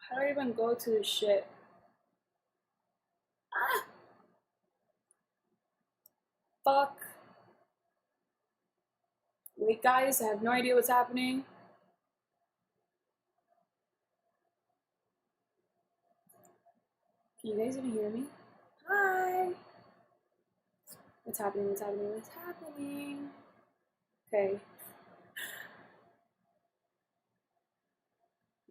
How do I even go to this shit? Ah! Fuck. Wait, guys, I have no idea what's happening. Can you guys even hear me? Hi! What's happening? What's happening? What's happening? Okay.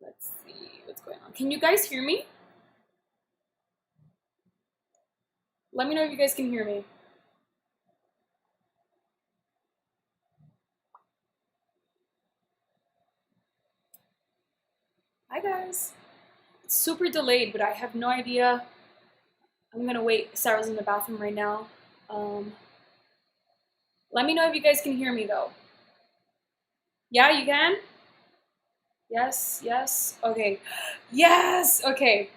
Let's see what's going on. Can you guys hear me? Let me know if you guys can hear me. Hi guys. It's super delayed, but I have no idea. I'm gonna wait. Sarah's in the bathroom right now. Let me know if you guys can hear me though. Yeah, you can? Yes, yes. Okay. Yes! Okay.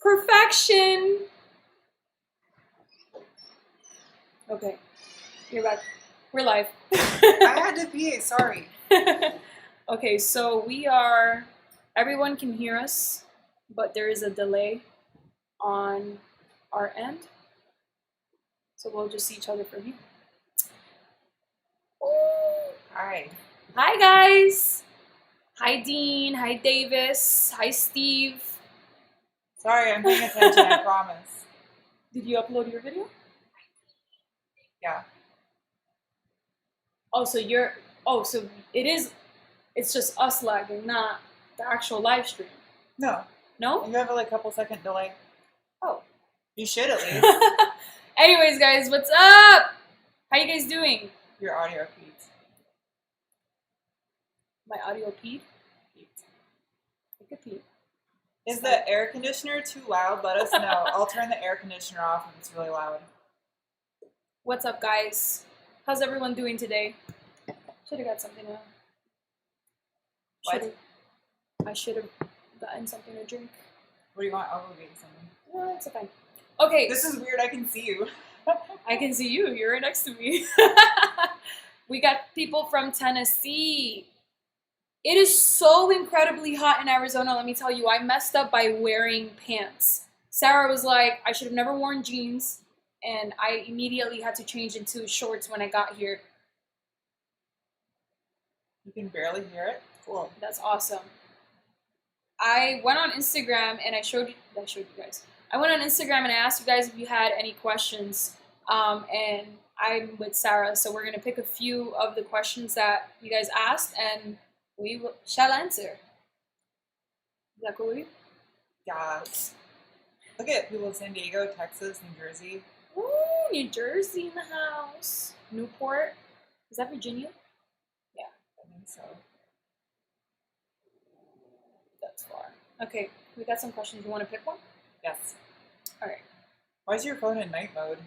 Perfection! Okay. You're back. We're live. I had to pee, sorry. Okay, so we are... Everyone can hear us, but there is a delay on our end. So we'll just see each other from here. Ooh. Hi. Hi, guys! Hi, Dean. Hi, Davis. Hi, Steve. Sorry, I'm paying attention, I promise. Did you upload your video? Yeah. Oh, so you're... Oh, so it is... It's just us lagging, not the actual live stream. No. No? You have like a couple second delay. Oh. You should at least. Anyways, guys, what's up? How you guys doing? Your audio feeds. My audio peed? Take a peep. Is the air conditioner too loud? Let us know. I'll turn the air conditioner off if it's really loud. What's up, guys? How's everyone doing today? Should have got something to... I should have gotten something to drink. What do you want? I'll go get you something. No, it's okay. Okay. This is weird, I can see you. I can see you. You're right next to me. We got people from Tennessee. It is so incredibly hot in Arizona, let me tell you. I messed up by wearing pants. Sarah was like, I should have never worn jeans, and I immediately had to change into shorts when I got here. You can barely hear it? Cool. That's awesome. I went on Instagram and I showed you guys. I went on Instagram and I asked you guys if you had any questions. And I'm with Sarah, so we're gonna pick a few of the questions that you guys asked, and we shall answer. Is that cool with you? Yes. Look at people in San Diego, Texas, New Jersey. Ooh, New Jersey in the house. Newport. Is that Virginia? Yeah, I think so. that's far. Okay, we got some questions. You want to pick one? Yes. All right. Why is your phone in night mode?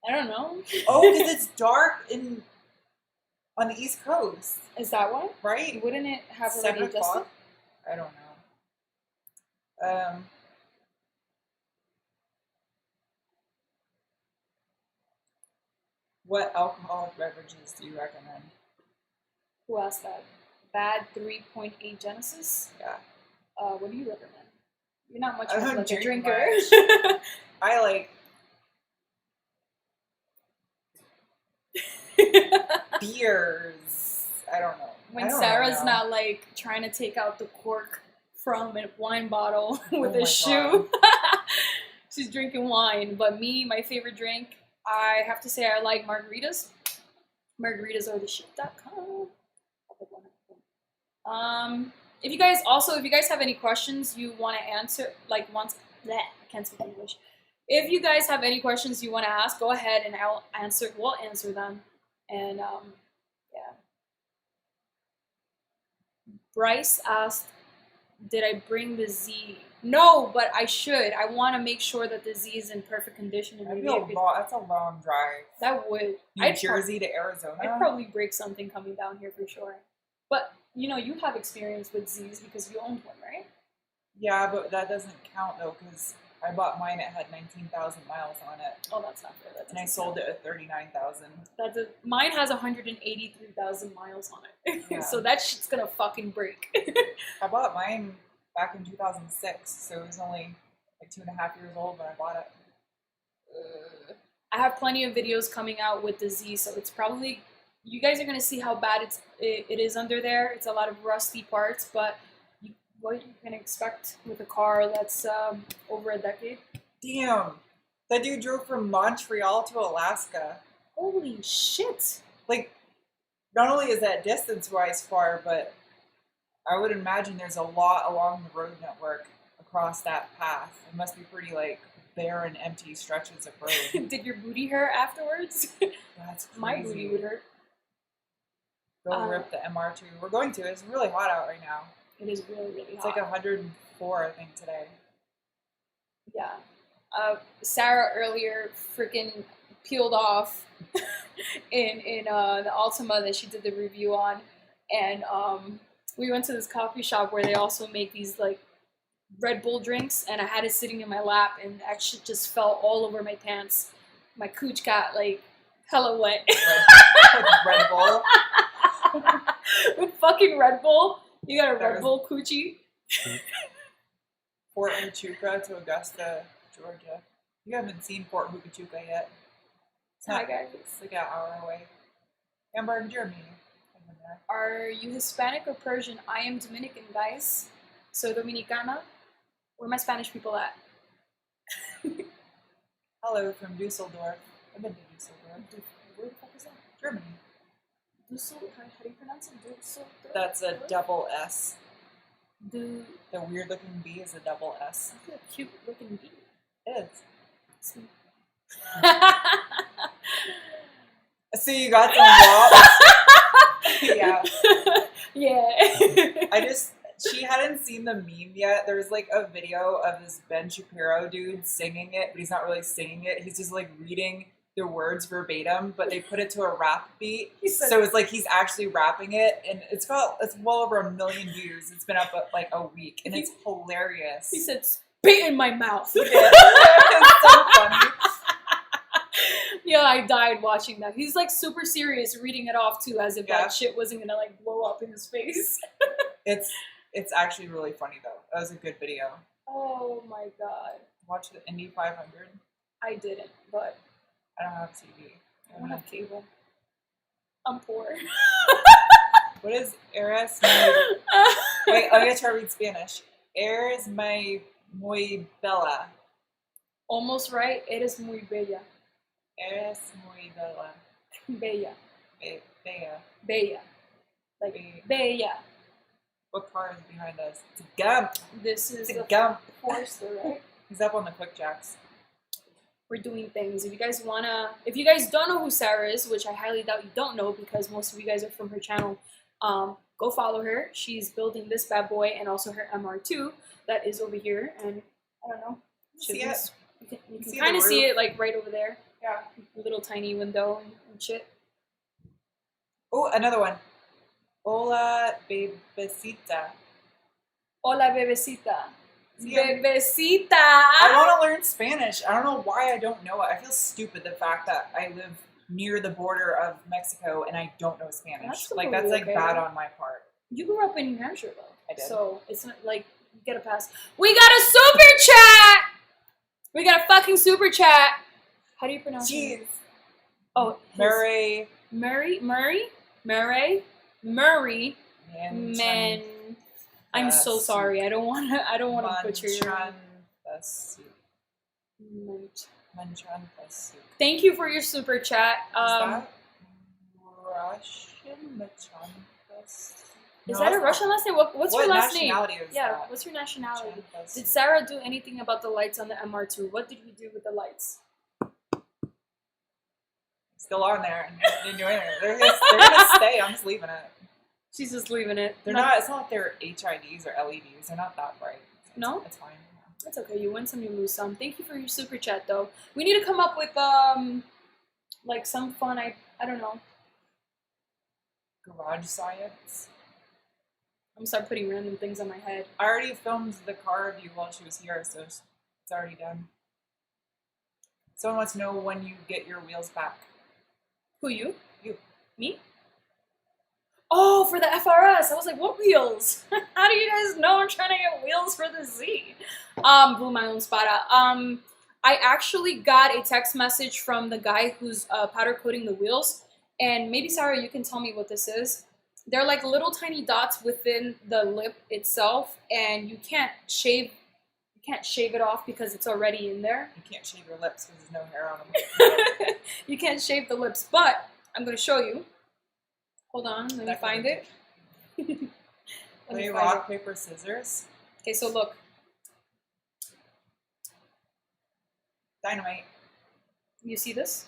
I don't know. Oh, because it's dark on the East Coast. Is that why? Right? Wouldn't it have 7 already adjusted? o'clock? I don't know. What alcoholic beverages do you recommend? Who asked that? Bad 3.8 Genesis? Yeah. What do you recommend? You're not much I of don't like a drink drinker. much. I like beers. I don't know. When Sarah's not like trying to take out the cork from a wine bottle with Oh a my shoe. She's drinking wine. But me, my favorite drink, I have to say I like margaritas. Margaritas are the shit.com. If you guys have any questions you want to answer, like I can't speak English. If you guys have any questions you want to ask, go ahead and we'll answer them. And yeah. Bryce asked, did I bring the Z? No, but I should. I want to make sure that the Z is in perfect condition. And that's a long drive. That would. New Jersey to Arizona? I'd probably break something coming down here for sure. But, you know, you have experience with Zs because you owned one, right? Yeah, but that doesn't count though because I bought mine, it had 19,000 miles on it. Oh, that's not fair. And I sold it at 39,000. Mine has 183,000 miles on it. Yeah. So that shit's gonna fucking break. I bought mine back in 2006, so it was only like 2.5 years old when I bought it. I have plenty of videos coming out with the Z, so it's probably, you guys are gonna see how bad it is under there. It's a lot of rusty parts, but what you can expect with a car that's over a decade. Damn, that dude drove from Montreal to Alaska. Holy shit! Like, not only is that distance-wise far, but I would imagine there's a lot along the road network across that path. It must be pretty, like, barren, empty stretches of road. Did your booty hurt afterwards? That's crazy. My booty would hurt. Go rip the MR2. We're going to. It's really hot out right now. It is really, really hot. It's like 104, I think, today. Yeah. Sarah earlier freaking peeled off in the Altima that she did the review on, and we went to this coffee shop where they also make these like Red Bull drinks, and I had it sitting in my lap, and that shit just fell all over my pants. My cooch got like hella wet. Red Bull. With fucking Red Bull. You got a Red Bull coochie? Fort Huachuca to Augusta, Georgia. You haven't seen Fort Huachuca yet. Hi guys. It's like an hour away. Amber and Jeremy. Are you Hispanic or Persian? I am Dominican, guys. So Dominicana. Where my Spanish people at? Hello from Dusseldorf. I've been to Dusseldorf. Where the fuck is that? Germany. Dussel? How do you pronounce it? Dusseldorf? That's a double S. The weird looking B is a double S. That's a cute looking bee. It is. So you got some walks. Yeah. Yeah. She hadn't seen the meme yet. There was like a video of this Ben Shapiro dude singing it, but he's not really singing it. He's just like reading the words verbatim, but they put it to a rap beat. So it's like he's actually rapping it, and it's well over 1 million views. It's been up like a week, and it's hilarious. He said, "Spit in my mouth." It's so funny. Yeah, I died watching that. He's like super serious, reading it off too, as if that shit wasn't gonna like blow up in his face. It's actually really funny though. That was a good video. Oh my god. Watch the Indy 500. I didn't, but I don't have TV. I don't have cable. I'm poor. What is eres muy... Wait, I'm gonna try to read Spanish. Eres muy bella. Almost right. Eres muy bella. Eres muy bella. Bella. Bella. Bella. Like bella. What car is behind us? It's a Gump. This is a Gump. Forester, right? He's up on the quick jacks. We're doing things. If you guys don't know who Sarah is, which I highly doubt you don't know because most of you guys are from her channel, go follow her. She's building this bad boy and also her MR2 that is over here. And I don't know. See it? You can kind of see it like right over there. Yeah. A little tiny window and shit. Oh, another one. Hola, bebecita. Hola, bebecita. Yeah. Bebecita. I want to learn Spanish. I don't know why I don't know it. I feel stupid the fact that I live near the border of Mexico and I don't know Spanish. Like that's like bad on my part. You grew up in New Hampshire though. I did. So it's not like you get a pass. We got a super chat. We got a fucking super chat. How do you pronounce it? Oh, Murray. Man. I'm so sorry. I don't want to butcher your name. Thank you for your super chat. Is that Russian? Is that a Russian last name? What's your last name? Is that? What's your nationality? Did Sarah do anything about the lights on the MR2? What did we do with the lights? Still on there. Didn't do anything. They're gonna stay. I'm just leaving it. She's just leaving it. They're not. It's not like they're HIDs or LEDs. They're not that bright. No, it's fine. That's okay. You win some, you lose some. Thank you for your super chat, though. We need to come up with like some fun. I don't know. Garage science. I'm gonna start putting random things on my head. I already filmed the car review while she was here, so it's already done. Someone wants to know when you get your wheels back. Who, you? You. Me? Oh, for the FRS. I was like, what wheels? How do you guys know I'm trying to get wheels for the Z? Blew my own spot out. I actually got a text message from the guy who's powder coating the wheels. And maybe, Sarah, you can tell me what this is. They're like little tiny dots within the lip itself. And you can't shave it off because it's already in there. You can't shave your lips because there's no hair on them. You can't shave the lips. But I'm going to show you. Hold on, let me find it. Play rock, paper, scissors. Okay, so look. Dynamite. You see this?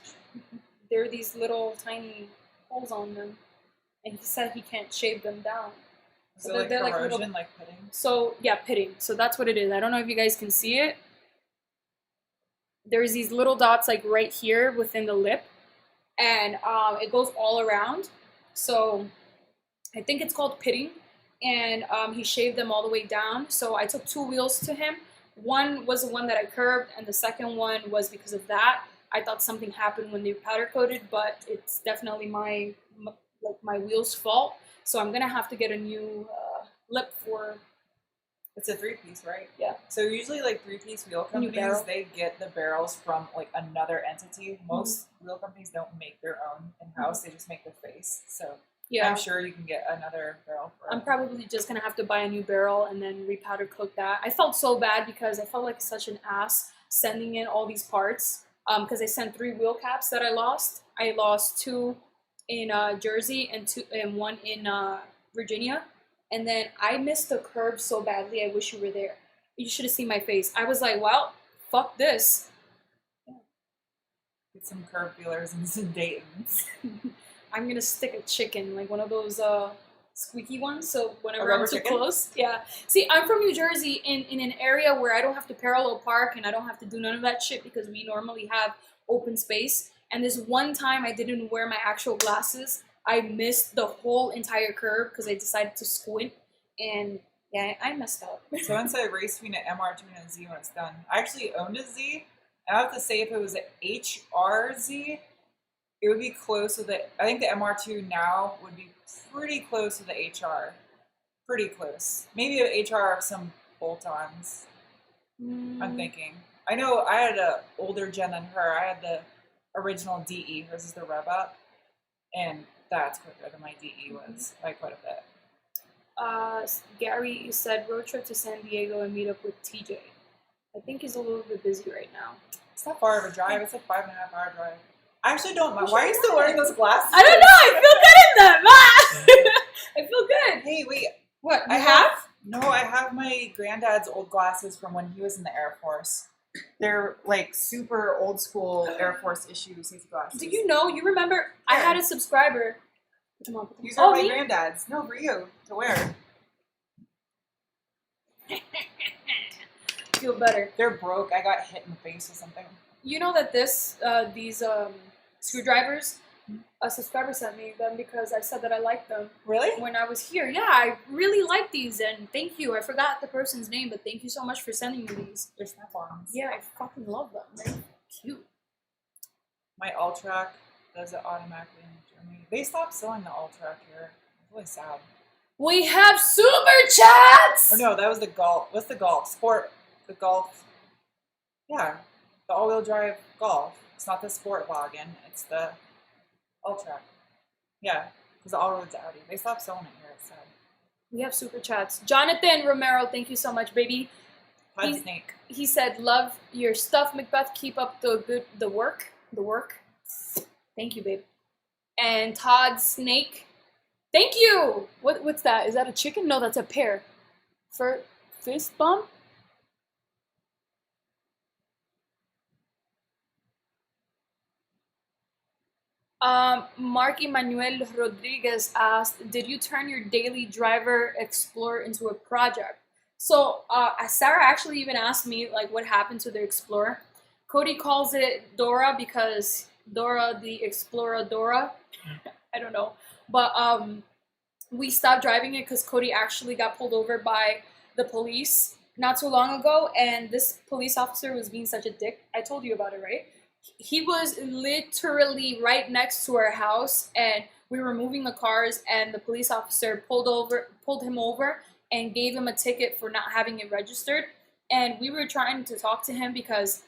There are these little tiny holes on them. And he said he can't shave them down. So like corrosion, like pitting? So, yeah, pitting. So that's what it is. I don't know if you guys can see it. There's these little dots like right here within the lip. And it goes all around. So I think it's called pitting, and he shaved them all the way down. So I took 2 wheels to him. One was the one that I curved, and the second one was because of that. I thought something happened when they powder coated, but it's definitely my wheel's fault. So I'm gonna have to get a new lip for. It's a 3-piece, right? Yeah. So usually, like 3-piece wheel companies, they get the barrels from like another entity. Most wheel companies don't make their own in-house; they just make the face. So yeah, I'm sure you can get another barrel. I'm probably just gonna have to buy a new barrel and then repowder coat that. I felt so bad because I felt like such an ass sending in all these parts. Because I sent 3 wheel caps that I lost. I lost 2 in Jersey and 1 in Virginia. And then I missed the curb so badly. I wish you were there. You should have seen my face. I was like, well, fuck this. Get some curb feelers and some Daytons. I'm going to stick a chicken, like one of those squeaky ones. So whenever I'm too close. Yeah. See, I'm from New Jersey in an area where I don't have to parallel park and I don't have to do none of that shit because we normally have open space. And this one time I didn't wear my actual glasses. I missed the whole entire curve because I decided to squint, and yeah, I messed up. So once I race between an MR2 and a Z when it's done. I actually owned a Z. I have to say if it was an HRZ, it would be close with it. I think the MR2 now would be pretty close to the HR. Pretty close. Maybe an HR of some bolt-ons. I'm thinking. I know I had an older gen than her. I had the original DE versus the Rev Up, and that's quicker than my DE was by quite a bit. Gary said road trip to San Diego and meet up with TJ. I think he's a little bit busy right now. It's not far of a drive. It's a 5.5 hour drive. I actually don't mind. Why are you still wearing those glasses? I don't know. I feel good in them. I feel good. Hey, wait. What? I have? No, I have my granddad's old glasses from when he was in the Air Force. They're like super old school Air Force issue safety glasses. Do you know? You remember? Yeah. I had a subscriber. These are my granddad's. No, for you to wear. Feel better. They're broke. I got hit in the face with something. You know that these screwdrivers, a subscriber sent me them because I said that I liked them. Really? When I was here. Yeah, I really like these, and thank you. I forgot the person's name, but thank you so much for sending me these. They're Snap-ons. Yeah, I fucking love them. They're cute. My All-Track does it automatically in Germany. They stopped selling the All-Track here. It's really sad. We have super chats! Oh no, that was the Golf. What's the Golf? Sport. The Golf. Yeah. The all-wheel drive Golf. It's not the Sport wagon. It's the All-Track. Yeah. Because the all-road's Audi. They stopped selling it here. It's sad. We have super chats. Jonathan Romero, thank you so much, baby. Snake. He said, love your stuff, Mickbeth. Keep up the work. Thank you, babe. And Todd Snake, thank you. What's that? Is that a chicken? No, that's a pear. For fist bump? Mark Emmanuel Rodriguez asked, did you turn your daily driver Explorer into a project? So Sarah actually even asked me like what happened to the Explorer. Cody calls it Dora because Dora the Explorer Dora. I don't know. But we stopped driving it because Cody actually got pulled over by the police not too long ago, and this police officer was being such a dick. I told you about it, right? He was literally right next to our house, and We were moving the cars, and the police officer pulled him over, and gave him a ticket for not having it registered. And we were trying to talk to him because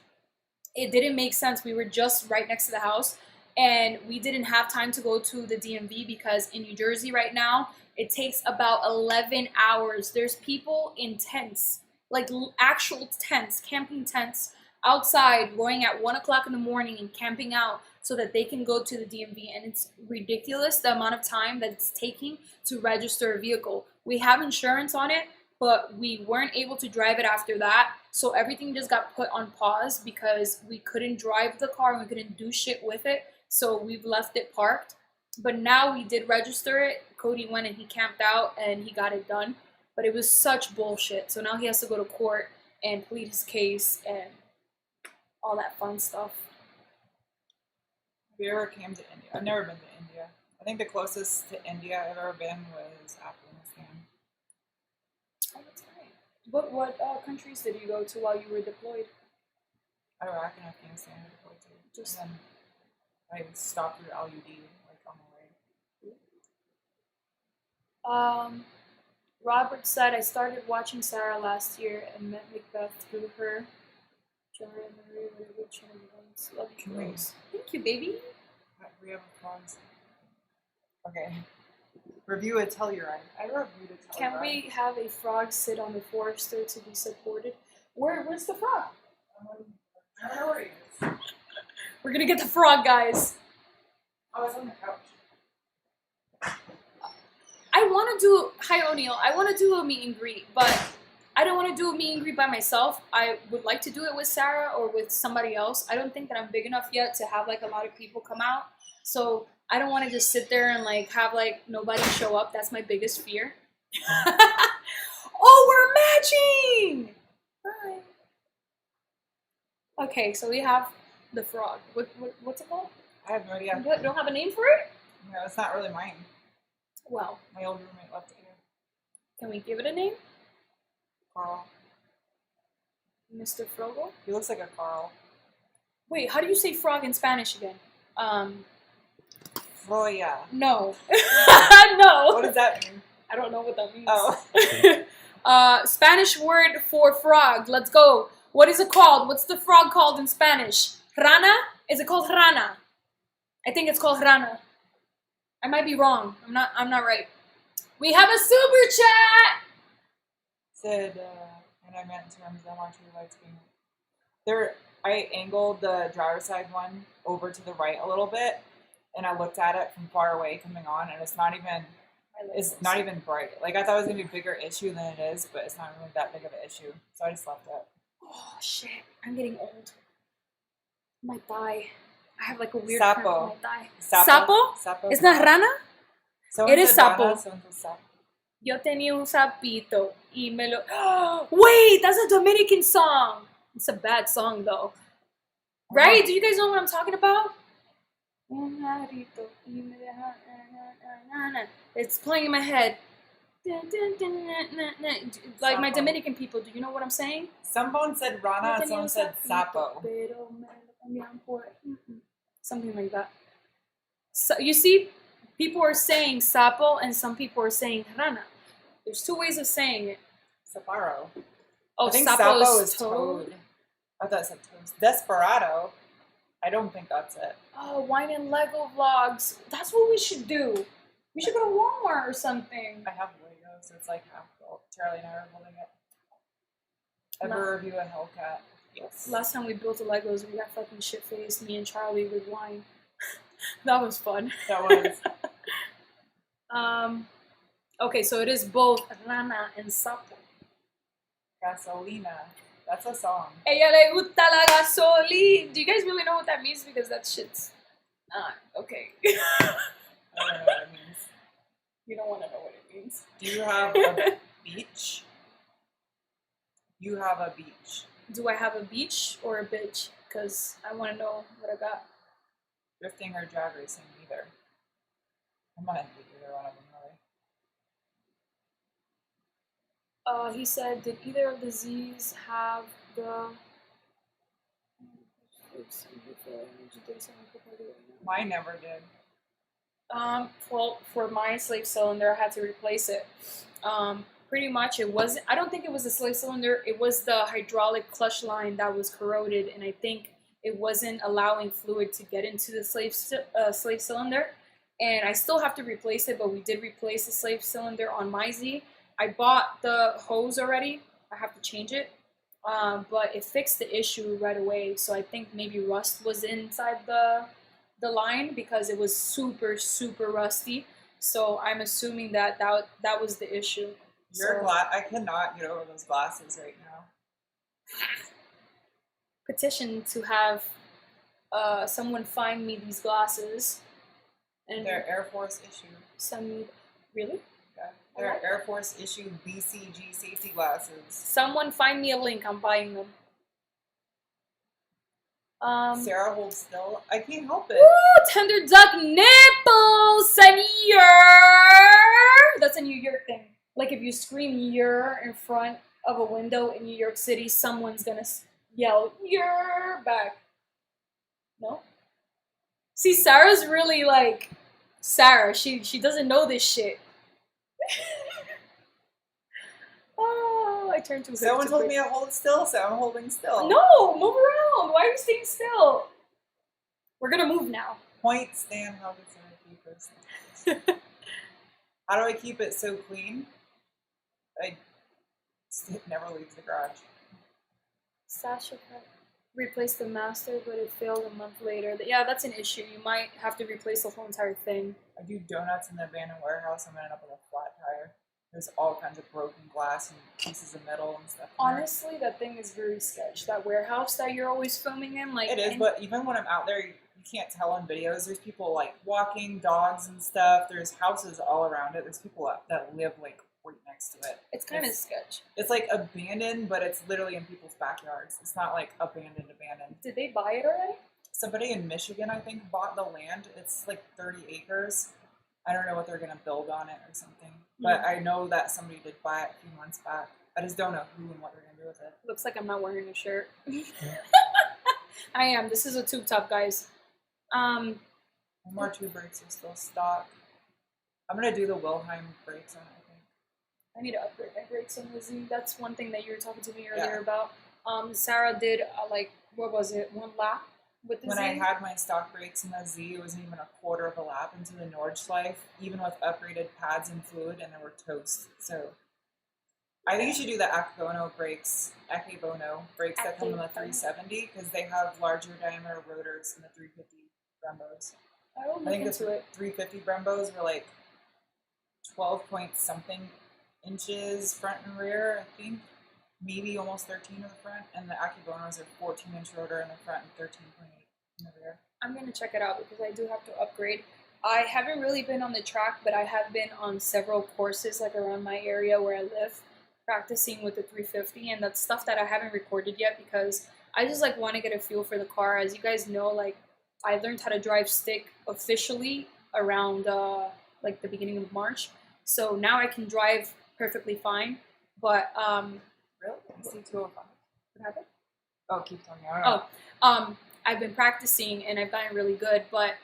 it didn't make sense. We were just right next to the house, and we didn't have time to go to the DMV because in New Jersey right now, it takes about 11 hours. There's people in tents, like actual tents, camping tents outside, going at 1 o'clock in the morning and camping out so that they can go to the DMV. And it's ridiculous the amount of time that it's taking to register a vehicle. We have insurance on it, but we weren't able to drive it after that. So everything just got put on pause because we couldn't drive the car and we couldn't do shit with it. So we've left it parked. But now we did register it. Cody went and he camped out and he got it done. But it was such bullshit. So now he has to go to court and plead his case and all that fun stuff. Have you ever came to India? I've never been to India. I think the closest to India I've ever been was Afghanistan. Oh, that's right. What countries did you go to while you were deployed? Iraq and Afghanistan I deployed to. Just and then I stopped through LUD like on the way. Robert said, I started watching Sarah last year and met Mickbeth through her. Love you, Rose. Thank you, baby. We have frogs. Okay. Review a Telluride. I reviewed a Telluride. Can we have a frog sit on the Forester to be supported? Where's the frog? I don't know where he is. We're gonna get the frog, guys. Oh, it's on the couch. I want to do, hi O'Neill, I want to do a meet and greet, but I don't want to do a meet and greet by myself. I would like to do it with Sarah or with somebody else. I don't think that I'm big enough yet to have like a lot of people come out. So I don't want to just sit there and like have like nobody show up. That's my biggest fear. Oh, we're matching! Bye. Okay, so we have the frog. What's it called? I have no idea. You don't have a name for it? No, it's not really mine. Well, My old roommate left it here. can we give it a name? Carl. Mr. Frogel? He looks like a Carl. Wait, how do you say frog in Spanish again? Froya. No. No. What does that mean? I don't know what that means. Oh. Spanish word for frog. Let's go. What is it called? What's the frog called in Spanish? Rana? Is it called rana? I think it's called rana. I might be wrong. I'm not right. We have a super chat! Said, and I meant in terms of how much we liked being there. I angled the driver's side one over to the right a little bit, and I looked at it from far away coming on, and it's not even bright. Like I thought it was gonna be a bigger issue than it is, but it's not really that big of an issue. So I just left it. Oh shit! I'm getting old. My thigh. I have like a weird Sapo. cramp in my thigh. Sapo? Sapo? It's not rana? Someone It is said sapo. Rana, someone said sapo. Yo tenía un sapito y me lo... Wait, that's a Dominican song. It's a bad song though. Right? Do you guys know what I'm talking about? It's playing in my head. Like my Dominican people, do you know what I'm saying? Someone said Rana and someone said Sapo. Something like that. So you see, people are saying sapo and some people are saying rana. There's two ways of saying it. Sapporo. Oh, I think sapo Sapo is is toad. toad. I thought it said toad. Desperado. I don't think that's it. Oh, wine and Lego vlogs. That's what we should do. We should go to Walmart or something. I have Legos. It's like half built. Charlie and I are building it. Ever review a Hellcat? Yes. Last time we built the Legos, we got fucking shit-faced, me and Charlie with wine. That was fun. That was. Okay, so it is both rana and sapo. Gasolina. That's a song. Ella le gusta la gasolina. Do you guys really know what that means? Because that shit's not okay. I don't know what it means. You don't want to know what it means. Do you have a beach? You have a beach. Do I have a beach or a bitch? Because I want to know what I got. Drifting or drag racing, either. I'm not into either one of them, really. He said, did either of the Z's have the... Mine never did. Well, for my slave cylinder, I had to replace it. Pretty much, it wasn't. I don't think it was the slave cylinder. It was the hydraulic clutch line that was corroded, and I think it wasn't allowing fluid to get into the slave cylinder. And I still have to replace it, but we did replace the slave cylinder on my Z. I bought the hose already. I have to change it, but it fixed the issue right away. So I think maybe rust was inside the line because it was super rusty. So I'm assuming that was the issue. Your So, glass, I cannot get over those glasses right now. petition to have someone find me these glasses and They're Air Force issue. send me. Really? Yeah. They're Air Force issue BCG safety glasses. Someone find me a link. I'm buying them. Sarah holds still. I can't help it. Ooh, tender duck nipples, senor. That's a New York thing. Like if you scream "yer" in front of a window in New York City, someone's gonna yell "yer" back. No. See, Sarah's really like Sarah. She doesn't know this shit. Oh, I turned to Someone told me to hold still, so I'm holding still. No, move around. Why are you staying still? We're gonna move now. Point stand how it's gonna keep us. How do I keep it so clean? It never leaves the garage. Sasha replaced the master, but it failed a month later. Yeah, that's an issue. You might have to replace the whole entire thing. I do donuts in the abandoned warehouse. I'm gonna end up with a flat tire. There's all kinds of broken glass and pieces of metal and stuff. Honestly, that thing is very sketch. That warehouse that you're always filming in, like it is, but even when I'm out there, you can't tell on videos. There's people like walking, dogs and stuff. There's houses all around it. There's people that live like right next to it. It's kind of sketch. It's like abandoned, but it's literally in people's backyards. It's not like abandoned. Did they buy it already? Somebody in Michigan, I think, bought the land. It's like 30 acres. I don't know what they're going to build on it or something. But I know that somebody did buy it a few months back. I just don't know who and what they're going to do with it. Looks like I'm not wearing a shirt. I am. This is a tube top, guys. More tube brakes are still stock. I'm going to do the Wilhelm brakes on it, I think. I need to upgrade my brakes on the Z. That's one thing that you were talking to me earlier about. Sarah did, what was it, 1 lap with the when Z? I had my stock brakes in the Z, it wasn't even a quarter of a lap into the Nordschleife, even with upgraded pads and fluid, and they were toast. So I think you should do the Akebono brakes that come in the 370 because they have larger diameter rotors than the 350 Brembos. I think the 350 Brembos were like 12 point something inches front and rear, I think. Maybe almost 13 in the front, and the Akebonos are 14-inch rotor in the front and 13.8 in the rear. I'm going to check it out because I do have to upgrade. I haven't really been on the track, but I have been on several courses like around my area where I live, practicing with the 350, and that's stuff that I haven't recorded yet because I just like want to get a feel for the car. As you guys know, like I learned how to drive stick officially around like the beginning of March, so now I can drive perfectly fine, but Really? ST205. What happened? Oh, keep telling me. I don't know. I've been practicing and I've gotten really good, but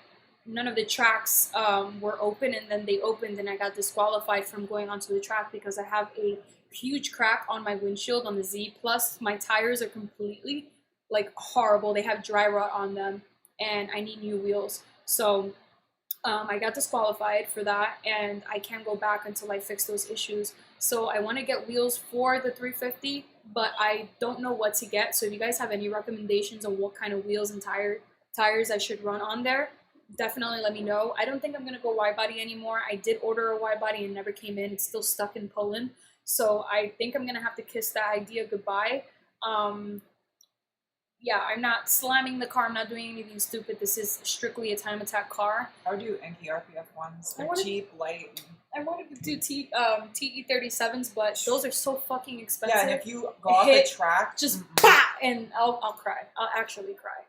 none of the tracks were open, and then they opened and I got disqualified from going onto the track because I have a huge crack on my windshield on the Z. Plus, my tires are completely like horrible. They have dry rot on them, and I need new wheels. So I got disqualified for that, and I can't go back until I fix those issues. So I want to get wheels for the 350, but I don't know what to get. So if you guys have any recommendations on what kind of wheels and tires I should run on there, definitely let me know. I don't think I'm going to go wide body anymore. I did order a wide body and never came in. It's still stuck in Poland. So I think I'm going to have to kiss that idea goodbye. Yeah, I'm not slamming the car. I'm not doing anything stupid. This is strictly a time attack car. I would do Enki RPF ones. They're cheap, light. I wanted to do TE37s, but those are so fucking expensive. Yeah, and if you go off the track, just bah, and I'll cry. I'll actually cry.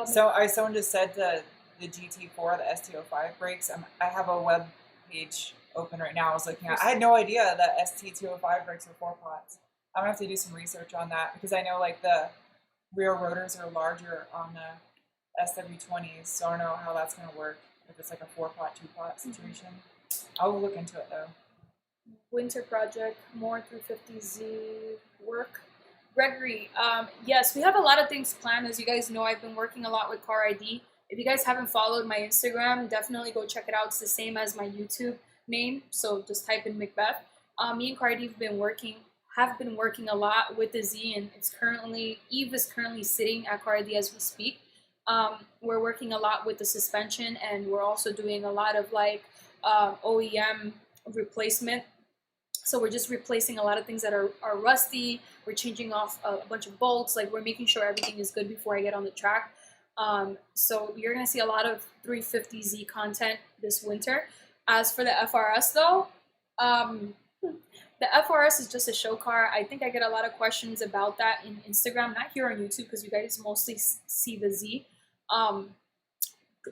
Someone just said the GT4, the ST05 brakes. I have a web page open right now. I was looking at. I had no idea that ST205 brakes were 4 pots. I'm gonna have to do some research on that because I know like the rear rotors are larger on the SW20s, so I don't know how that's gonna work if it's like a 4-pot, 2-pot situation. I'll look into it though. Winter project, more 350Z work. Gregory, yes, we have a lot of things planned. As you guys know, I've been working a lot with Car ID. If you guys haven't followed my Instagram, definitely go check it out. It's the same as my YouTube name, so just type in Mickbeth. Me and Car ID have been working a lot with the Z, and Eve is currently sitting at Car ID as we speak. We're working a lot with the suspension, and we're also doing a lot of like OEM replacement. So we're just replacing a lot of things that are rusty. We're changing off a bunch of bolts. Like we're making sure everything is good before I get on the track. So you're gonna see a lot of 350Z content this winter. As for the FRS though, the FRS is just a show car. I think I get a lot of questions about that in Instagram, not here on YouTube because you guys mostly see the Z. I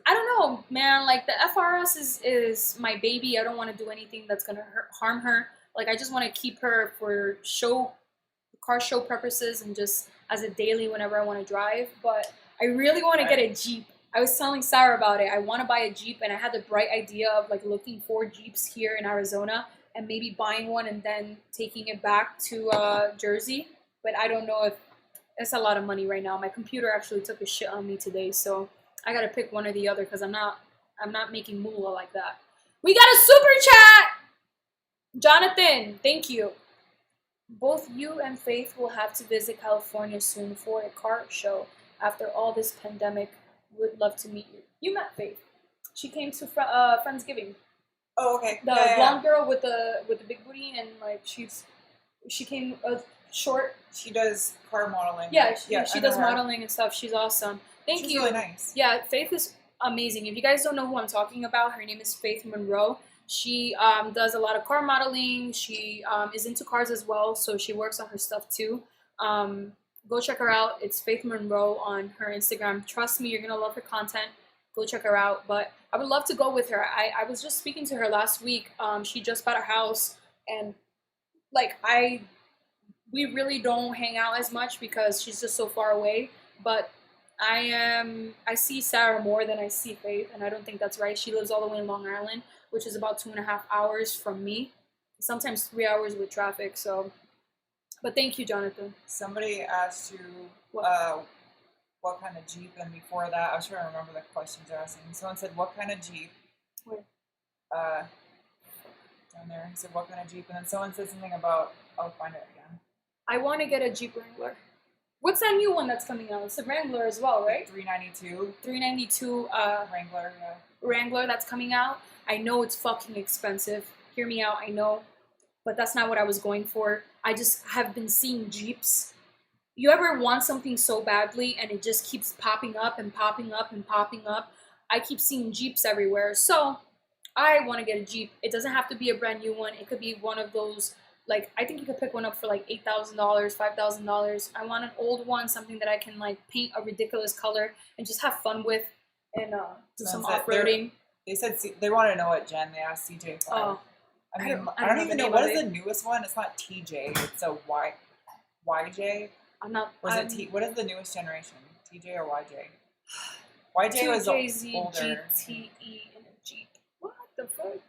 don't know, man. Like the FRS is my baby. I don't want to do anything that's gonna harm her. Like I just want to keep her for car show purposes and just as a daily whenever I want to drive. But I really want to get a Jeep. I was telling Sarah about it. I want to buy a Jeep, and I had the bright idea of like looking for Jeeps here in Arizona and maybe buying one and then taking it back to Jersey. But I don't know if it's a lot of money right now. My computer actually took a shit on me today, so I gotta pick one or the other because I'm not making moolah like that. We got a super chat! Jonathan, thank you. Both you and Faith will have to visit California soon for a car show. After all this pandemic, would love to meet you. You met Faith. She came to Friendsgiving. Oh, okay. The blonde girl with the big booty, and like she came short. She does car modeling. Yeah, she does modeling and stuff. She's awesome. She's you. Really nice. Yeah, Faith is amazing. If you guys don't know who I'm talking about, her name is Faith Monroe. She does a lot of car modeling. She is into cars as well, so she works on her stuff too. Go check her out. It's Faith Monroe on her Instagram. Trust me, you're going to love her content. Go check her out. But I would love to go with her. I was just speaking to her last week. She just bought a house, and like we really don't hang out as much because she's just so far away. But I see Sarah more than I see Faith, and I don't think that's right. She lives all the way in Long Island, which is about 2.5 hours from me, sometimes 3 hours with traffic. So, but thank you, Jonathan. Somebody asked you what kind of Jeep, and before that, I was trying to remember the questions they're asking. Someone said, "What kind of Jeep?" Where? Down there. He said, "What kind of Jeep?" And then someone said something about, I'll find it again. I want to get a Jeep Wrangler. What's that new one that's coming out? It's a Wrangler as well, right? 392. 392 Wrangler, yeah. Wrangler that's coming out. I know it's fucking expensive. Hear me out, I know. But that's not what I was going for. I just have been seeing Jeeps. You ever want something so badly and it just keeps popping up and popping up and popping up? I keep seeing Jeeps everywhere. So I want to get a Jeep. It doesn't have to be a brand new one. It could be one of those, like, I think you could pick one up for like $8,000, $5,000. I want an old one, something that I can like paint a ridiculous color and just have fun with and do some off-roading. They said they want to know what gen. They asked CJ. Oh, I don't even know what is the newest one. It's not TJ. It's a YJ. I'm not. What is the newest generation? TJ or YJ? YJ was older. GTE in a Jeep. What the fuck?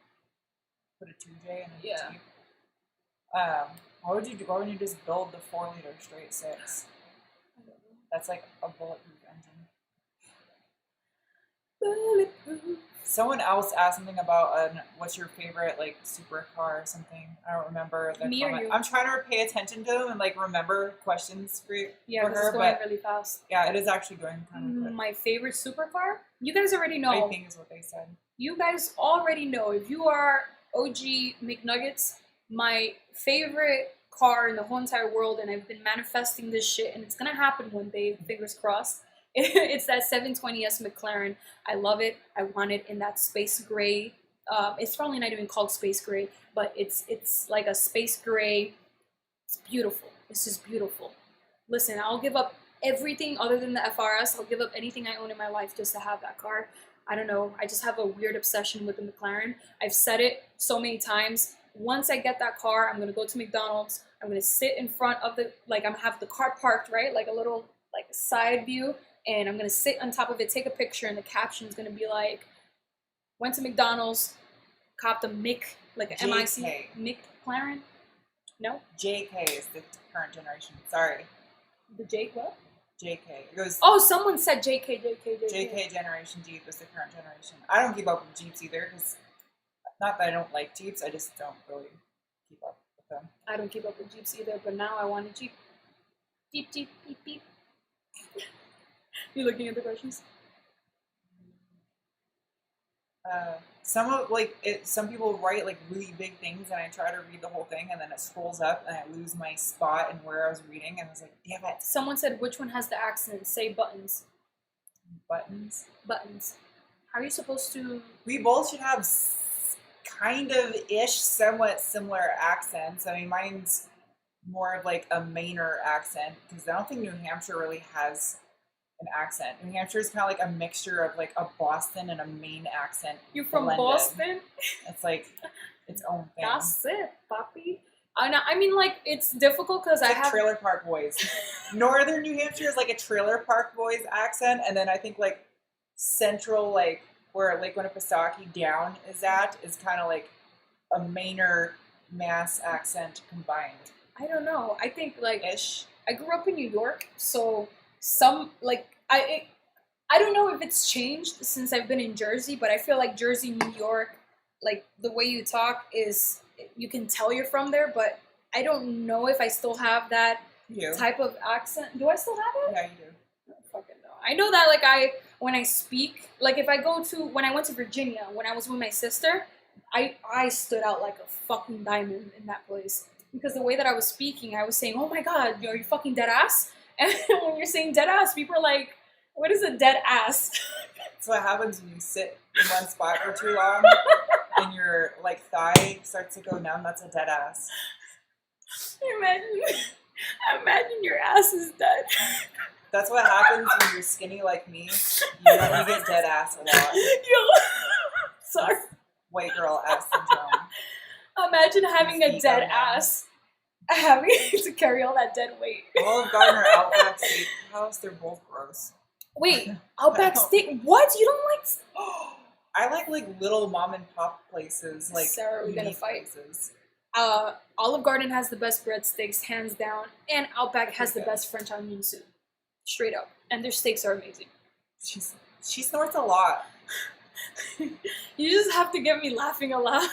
Put a 2J in a Jeep. Why would you do? Why wouldn't you just build the 4-liter straight 6? That's like a bulletproof engine. Bulletproof. Someone else asked something about what's your favorite like supercar or something. I don't remember the Me comment. or you? I'm trying to pay attention to them and like remember questions for her. It's going really fast. Yeah, it is actually going kind of quick. My favorite supercar? You guys already know. I think is what they said. You guys already know. If you are OG McNuggets, my favorite car in the whole entire world, and I've been manifesting this shit, and it's gonna happen one day, fingers crossed. It's that 720S McLaren. I love it. I want it in that space gray. It's probably not even called space gray, but it's like a space gray. It's beautiful. It's just beautiful. Listen, I'll give up everything other than the FRS. I'll give up anything I own in my life just to have that car. I don't know. I just have a weird obsession with the McLaren. I've said it so many times. Once I get that car, I'm going to go to McDonald's. I'm gonna sit in front of the, like, I'm gonna have the car parked, right? Like a little, like, side view. And I'm gonna sit on top of it, take a picture, and the caption's gonna be like, went to McDonald's, copped a like an M-I-C, McLaren? No? JK is the current generation. Sorry. The Jake what? JK. It goes. Oh, someone said JK. JK generation Jeep is the current generation. I don't keep up with Jeeps either, because not that I don't like Jeeps, I just don't really keep up with them. I don't keep up with Jeeps either, but now I want a Jeep. Jeep, Jeep, beep, beep. You looking at the questions? Some people write like really big things, and I try to read the whole thing, and then it scrolls up, and I lose my spot and where I was reading, and I was like, damn it. Someone said, which one has the accent? Say buttons. Buttons? Buttons. How are you supposed to... We both should have kind of ish, somewhat similar accents. I mean, mine's more of like a Mainer accent, because I don't think New Hampshire really has an accent. New Hampshire is kind of like a mixture of like a Boston and a Maine accent. You're from blended. Boston? It's like its own thing. That's it, papi. I mean, like, it's difficult because I have... Trailer Park Boys. Northern New Hampshire is like a Trailer Park Boys accent, and then I think like central, like where Lake Winnipesaukee down is at, is kind of like a Mainer Mass accent combined. I don't know. I think like ish. I grew up in New York, so some like I don't know if it's changed since I've been in Jersey, but I feel like Jersey, New York, like the way you talk is, you can tell you're from there, but I don't know if I still have that type of accent. Do I still have it? Yeah, you do. I don't fucking know. I know that like when I speak, like if I go to, when I went to Virginia, when I was with my sister, I stood out like a fucking diamond in that place. Because the way that I was speaking, I was saying, oh my god, are you fucking dead ass? And when you're saying dead ass, people are like, what is a dead ass? That's what happens when you sit in one spot for too long and your like thigh starts to go numb. That's a dead ass. Imagine your ass is dead. That's what happens when you're skinny like me. You get dead ass a lot. Yo, sorry. White girl ass syndrome. Imagine having a dead ass, having to carry all that dead weight. Olive Garden or Outback Steakhouse, they're both gross. Wait, Outback Steak? What? You don't like? I like little mom and pop places, like Sarah, we're gonna fight. Places. Olive Garden has the best breadsticks, hands down, and Outback has the best French onion soup, straight up. And their steaks are amazing. She snorts a lot. You just have to get me laughing a lot.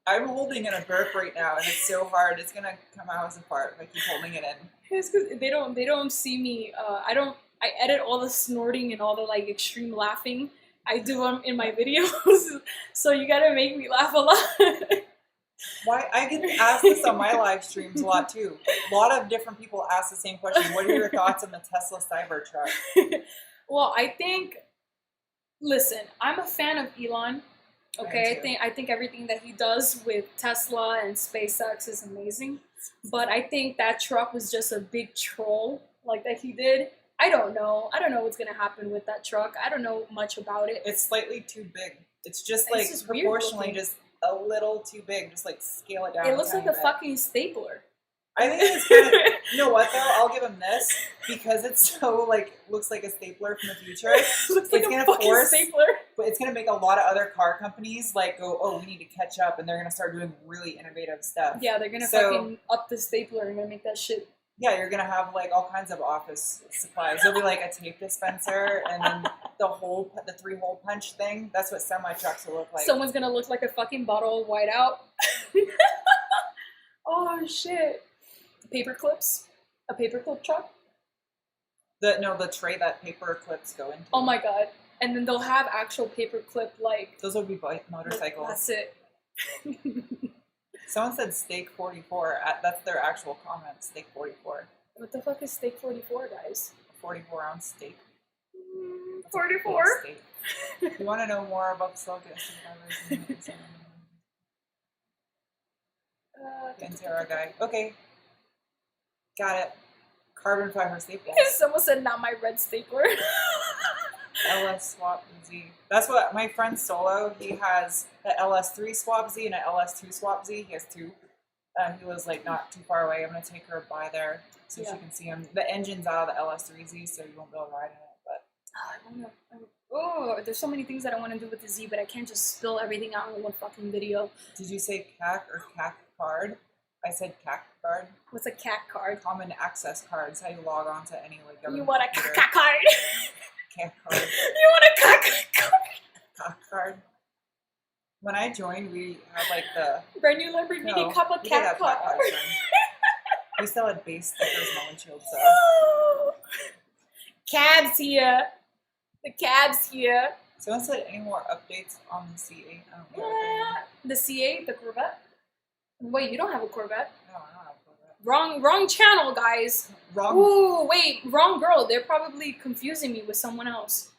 I'm holding in a burp right now, and it's so hard. It's gonna come out as a fart if I keep holding it in. It's because they don't see me. I edit all the snorting and all the like extreme laughing. I do them in my videos, so you gotta make me laugh a lot. Why? I get asked this on my live streams a lot too. A lot of different people ask the same question. What are your thoughts on the Tesla Cybertruck? Well, listen, I'm a fan of Elon. Okay, I think everything that he does with Tesla and SpaceX is amazing. But I think that truck was just a big troll, like that he did. I don't know what's gonna happen with that truck. I don't know much about it. It's slightly too big. It's just like proportionally just a little too big. Just like scale it down. It looks like a fucking stapler. I think it's kind of, you know what though? I'll give him this because it's so like looks like a stapler from the future. Looks like a fucking stapler. But it's gonna make a lot of other car companies like go, oh, we need to catch up, and they're gonna start doing really innovative stuff. Yeah, they're gonna fucking up the stapler and gonna make that shit. Yeah, you're gonna have like all kinds of office supplies. There'll be like a tape dispenser, and then the 3-hole punch thing. That's what semi trucks will look like. Someone's gonna look like a fucking bottle of whiteout. Oh shit. Paper clips? A paperclip truck? The tray that paper clips go into. Oh my god. And then they'll have actual paperclip like... Those will be motorcycles. That's it. Someone said Steak 44. That's their actual comment, Steak 44. What the fuck is Steak 44, guys? 44-ounce steak. 44? You want to know more about the Celtic Pantera guy. Okay. Got it. Carbon fiber staples. Someone said not my red stapler. LS Swap Z. That's what my friend Solo, he has the LS3 Swap Z and an LS2 Swap Z. He has two. He was like not too far away. I'm gonna take her by there so she can see him. The engine's out of the LS3Z, so you won't be able to ride in it. But oh, there's so many things that I want to do with the Z, but I can't just spill everything out in one fucking video. Did you say CAC or CAC card? I said CAC card. What's a CAC card? Common access card. It's how you log on to any like government. You want a CAC card? CAC card. You want a CAC card? CAC card. When I joined, we had like the brand new Lamborghini Kappa CAC card. We still had base stickers on the windshield, so. No. Cabs here. The cabs here. So I said any more updates on the C8? I don't know. The C8, the Corvette? Wait, you don't have a Corvette? No, I don't have a Corvette. Wrong channel, guys. Wrong. Ooh, wait, wrong girl. They're probably confusing me with someone else.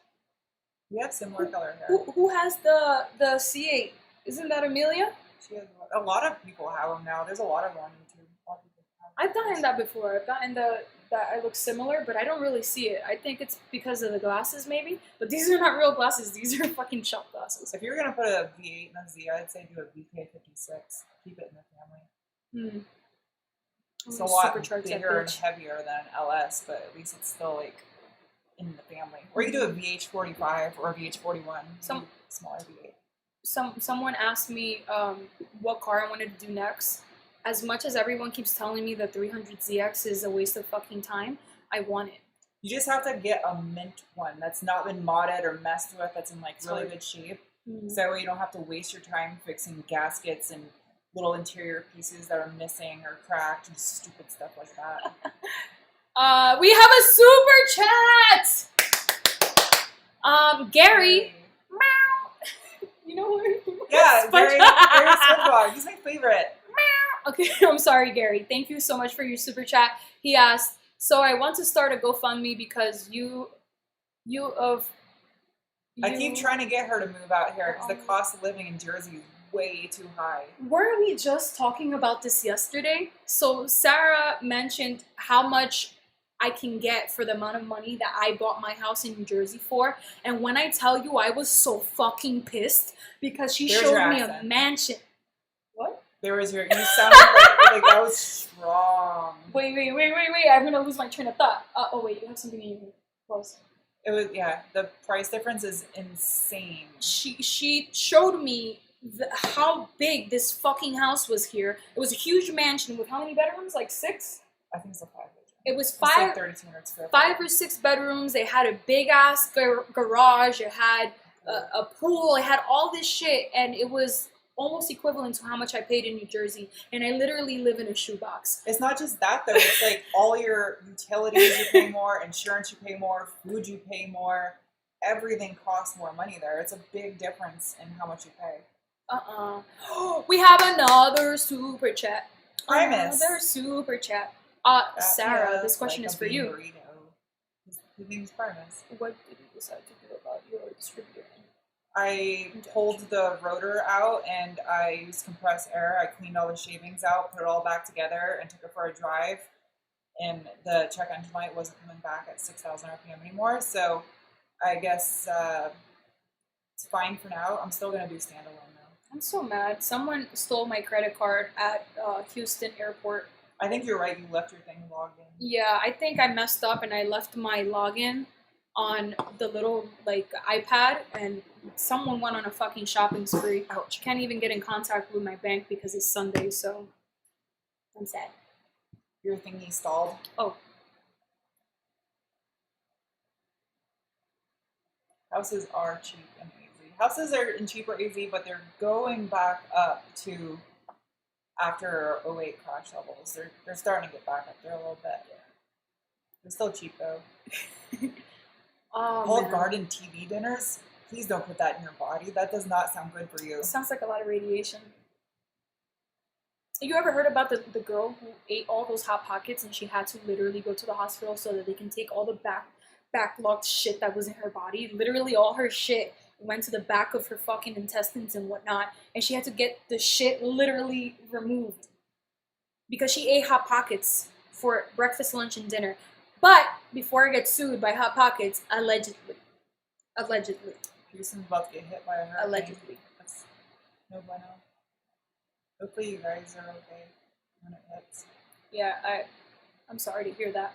We have similar color hair. Who has the C8? Isn't that Amelia? She has a lot of people have them now. There's a lot of them on YouTube. A lot of people have I've gotten that before. I've gotten that I look similar, but I don't really see it. I think it's because of the glasses, maybe. But these are not real glasses. These are fucking shop glasses. If you're gonna put a V8 in a Z, I'd say do a VK56. Keep it in the family. It's a lot bigger and heavier than an LS, but at least it's still like in the family. Or you can do a VH45 or a VH41. Some smaller V8. Someone asked me what car I wanted to do next. As much as everyone keeps telling me the 300ZX is a waste of fucking time, I want it. You just have to get a mint one that's not been modded or messed with, that's in like really good shape. So that way you don't have to waste your time fixing gaskets and little interior pieces that are missing or cracked and stupid stuff like that. We have a super chat! Gary. Meow. You know what? Yeah, Gary SpongeBob. He's my favorite. Okay, I'm sorry, Gary. Thank you so much for your super chat. He asked, so I want to start a GoFundMe because I keep trying to get her to move out here because the cost of living in Jersey is way too high. Weren't we just talking about this yesterday? So Sarah mentioned how much I can get for the amount of money that I bought my house in New Jersey for. And when I tell you I was so fucking pissed because she showed me a mansion. What? There was you sounded like that was strong. Wait. I'm going to lose my train of thought. Oh, wait, you have something in your close. It was, the price difference is insane. She showed me how big this fucking house was here. It was a huge mansion with how many bedrooms? Like 6? I think it's a 5 bedroom. It was like 5 or 6 bedrooms. They had a big ass garage. It had a pool. It had all this shit, and it was almost equivalent to how much I paid in New Jersey. And I literally live in a shoebox. It's not just that though. It's like all your utilities you pay more, insurance you pay more, food you pay more. Everything costs more money there. It's a big difference in how much you pay. We have another super chat. Primus. Another super chat. Sarah, this question is for you. Burrito. His name's Primus. What did you decide to do about your distributor? I pulled the rotor out and I used compressed air. I cleaned all the shavings out, put it all back together, and took it for a drive. And the check engine light wasn't coming back at 6,000 RPM anymore. So I guess it's fine for now. I'm still going to do standalone though. I'm so mad. Someone stole my credit card at Houston Airport. I think you're right. You left your thing logged in. Yeah, I think I messed up and I left my login on the little like iPad, and someone went on a fucking shopping spree. Ouch. Can't even get in contact with my bank because it's Sunday, so I'm sad. Your thingy stalled. Oh. Houses are cheap and easy. Houses are in cheap or easy, but they're going back up to after 08 crash levels. They're starting to get back up there a little bit. They're still cheap though. Whole garden TV dinners? Please don't put that in your body. That does not sound good for you. It sounds like a lot of radiation. You ever heard about the girl who ate all those Hot Pockets and she had to literally go to the hospital so that they can take all the backlogged shit that was in her body? Literally all her shit went to the back of her fucking intestines and whatnot, and she had to get the shit literally removed because she ate Hot Pockets for breakfast, lunch, and dinner. But before I get sued by Hot Pockets, allegedly. Houston's about to get hit by a hurricane. Allegedly. That's no bueno. Hopefully you guys are okay. when it hits. Yeah, I'm sorry to hear that.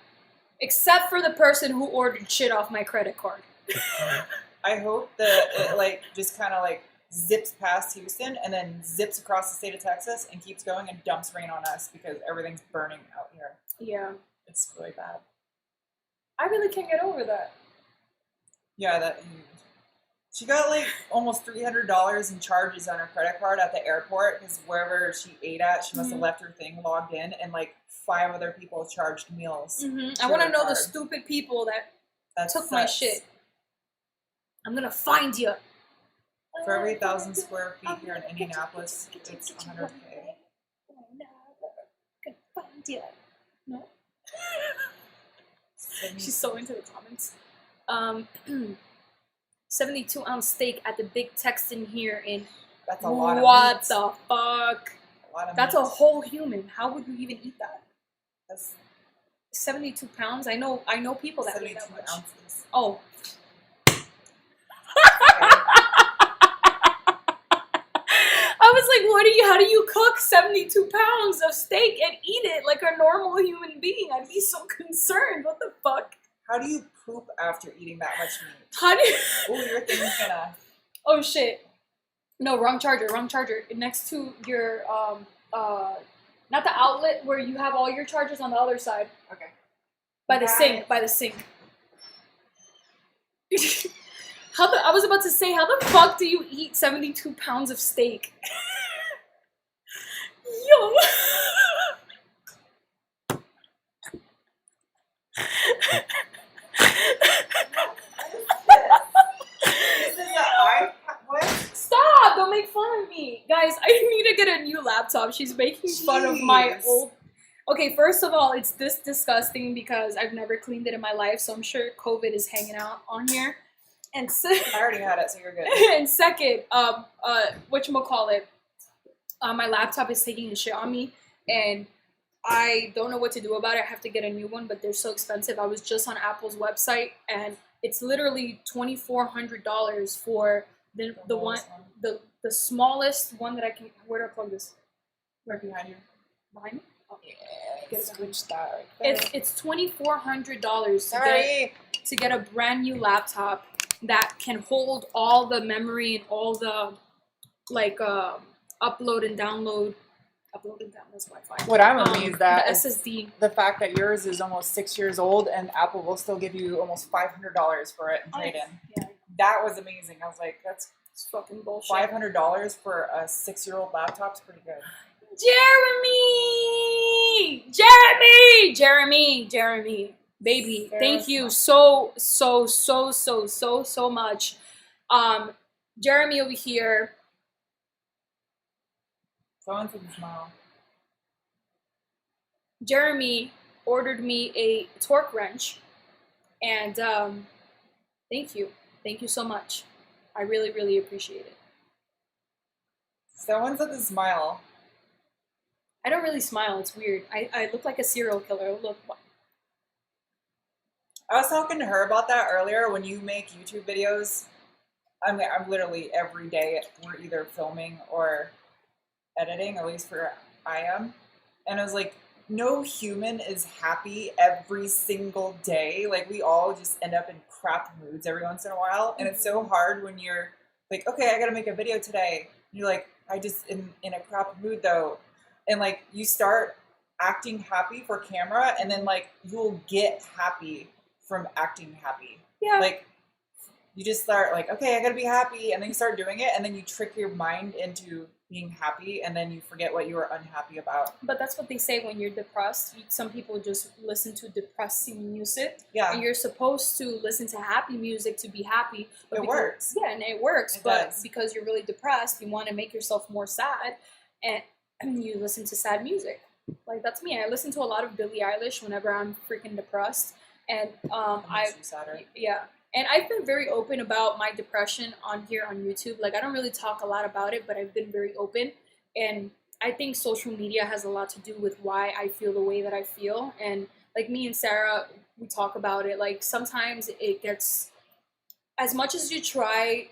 Except for the person who ordered shit off my credit card. I hope that it like just kind of like zips past Houston and then zips across the state of Texas and keeps going and dumps rain on us because everything's burning out here. Yeah. It's really bad. I really can't get over that. Yeah, she got like almost $300 in charges on her credit card at the airport because wherever she ate at, she must have left her thing logged in, and like 5 other people charged meals. I want to know the stupid people that took my shit. I'm gonna find you. For every 1,000 square feet here in Indianapolis, it's 100K. I'm gonna find you. No. She's so into the comments. 72-ounce steak at the Big Texan here in. That's a lot of what meat. the fuck? That's meat. a whole human. How would you even eat that? That's 72 pounds. I know people that weigh that much. 72 ounces. Oh. I was like, how do you cook 72 pounds of steak and eat it like a normal human being? I'd be so concerned. What the fuck? How do you poop after eating that much meat? How do you... Oh, your thing's gonna... Oh, shit. No, wrong charger. Next to your, not the outlet where you have all your chargers on the other side. Okay. By the sink. I was about to say, how the fuck do you eat 72 pounds of steak? Yo. What? Stop! Don't make fun of me. Guys, I need to get a new laptop. She's making fun of my old... Okay, first of all, it's this disgusting because I've never cleaned it in my life, so I'm sure COVID is hanging out on here. And I already had it, so you're good. And second, whatchamacallit, my laptop is taking a shit on me, and I don't know what to do about it. I have to get a new one, but they're so expensive. I was just on Apple's website, and it's literally $2,400 for the smallest one that I can. Where do I plug this? Right behind you. Behind me? Oh. Yeah, switch that. It's $2,400 to get a brand new laptop that can hold all the memory and all the upload and download. That's Wi-Fi. What I'm amazed at the is SSD. The fact that yours is almost 6 years old and Apple will still give you almost $500 for it in trade-in. Yeah. That was amazing. I was like, that's fucking bullshit. $500 for a 6-year-old laptop's pretty good. Jeremy, baby, thank you so much. Jeremy over here. Someone said smile. Jeremy ordered me a torque wrench, and thank you so much. I really appreciate it. Someone said the smile. I don't really smile. It's weird. I look like a serial killer. Look. I was talking to her about that earlier. When you make YouTube videos, I'm literally every day we're either filming or editing. At least I am. And I was like, no human is happy every single day. Like we all just end up in crap moods every once in a while. And it's so hard when you're like, okay, I gotta make a video today. And you're like, I just in a crap mood though. And like you start acting happy for camera, and then like you'll get happy from acting happy. Yeah. Like you just start like, okay, I gotta be happy, and then you start doing it, and then you trick your mind into being happy, and then you forget what you were unhappy about. But that's what they say when you're depressed. Some people just listen to depressing music. Yeah. And you're supposed to listen to happy music to be happy. But it works. Yeah, and it works. It but does. Because you're really depressed, you want to make yourself more sad, and you listen to sad music. Like that's me. I listen to a lot of Billie Eilish whenever I'm freaking depressed, and yeah. And I've been very open about my depression on here on YouTube. Like I don't really talk a lot about it, but I've been very open, and I think social media has a lot to do with why I feel the way that I feel. And like me and Sarah, we talk about it. Like sometimes it gets, as much as you try